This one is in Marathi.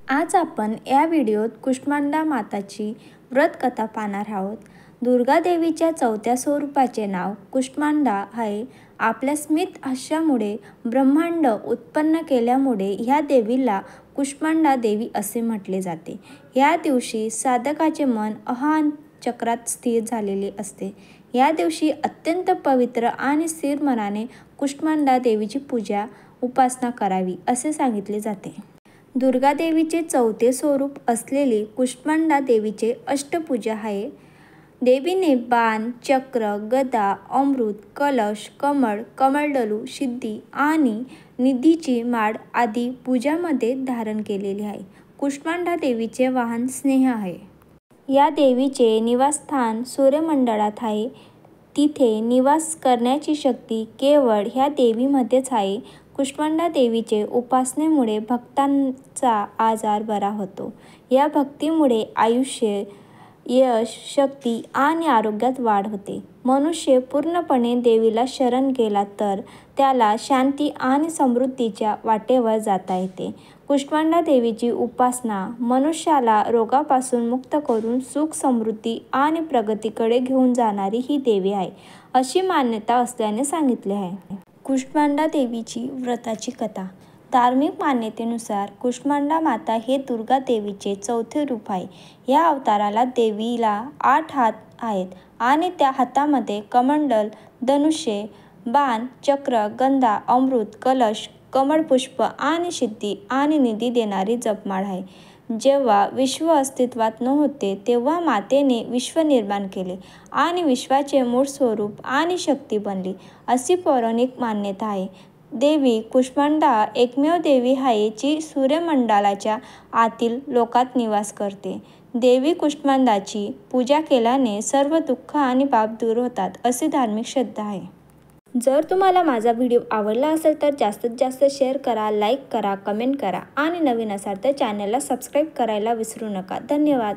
आज आपण या व्हिडिओत कुष्मांडा माताची व्रतकथा पाहणार आहोत। दुर्गा देवीच्या चौथ्या स्वरूपाचे नाव कुष्मांडा आहे। आपल्या स्मित हास्यामुळे ब्रह्मांड उत्पन्न केल्यामुळे ह्या देवीला कुष्मांडा देवी असे म्हटले जाते। या दिवशी साधकाचे मन अहं चक्रात स्थिर झालेले असते। या दिवशी अत्यंत पवित्र आणि स्थिर मनाने कुष्मांडा देवीची पूजा उपासना करावी असे सांगितले जाते। दुर्गा देवीचे चौथे स्वरूप असलेली कुष्मांडा देवीचे अष्टपूजा आहे। देवीने बाण, चक्र, गदा, अमृत, कलश, कमळ, कमळडलू, सिद्धी आणि निधीची माळ आदी पूजामध्ये धारण केलेली आहे। कुष्मांडा देवीचे वाहन स्नेह आहे। या देवीचे निवासस्थान सूर्यमंडळात आहे। तिथे निवास करण्याची शक्ती केवळ ह्या देवीमध्येच आहे। कुष्मांडा देवीचे उपासनेमुळे भक्तांचा आजार बरा होतो। या भक्तीमुळे आयुष्य, यश, शक्ती आणि आरोग्यात वाढ होते। मनुष्य पूर्णपणे देवीला शरण गेला तर त्याला शांती आणि समृद्धीच्या वाटेवर जाता येते। कुष्मांडा देवीची उपासना मनुष्याला रोगापासून मुक्त करून सुख, समृद्धी आणि प्रगतीकडे घेऊन जाणारी ही देवी आहे, अशी मान्यता असल्याने सांगितले आहे। कुष्मांडा देवीची व्रताची कथा। धार्मिक मान्यतेनुसार कुष्मांडा माता हे दुर्गा देवीचे चौथे रूप आहे। या अवताराला देवीला 8 हात आहेत आणि त्या हातामध्ये कमंडल, धनुष्य, बाण, चक्र, गदा, अमृत, कलश, कमळपुष्प आणि सिद्धी आणि निधी देणारी जपमाळ आहे। जेव्हा विश्व अस्तित्वात नव्हते तेव्हा मातेने विश्व निर्माण केले आणि विश्वाचे मूळ स्वरूप आणि शक्ती बनली, अशी पौराणिक मान्यता आहे। देवी कुष्मांडा एकमेव देवी आहे जी सूर्यमंडळाच्या आतील लोकात निवास करते। देवी कुष्मांडाची पूजा केल्याने सर्व दुःख आणि पाप दूर होतात, अशी धार्मिक श्रद्धा आहे। जर तुम्हाला माझा व्हिडिओ आवडला असेल तर जास्तीत जास्त शेअर करा, लाईक करा, कमेंट करा आणि नवीन असाल तर चॅनलला सबस्क्राईब करायला विसरू नका। धन्यवाद।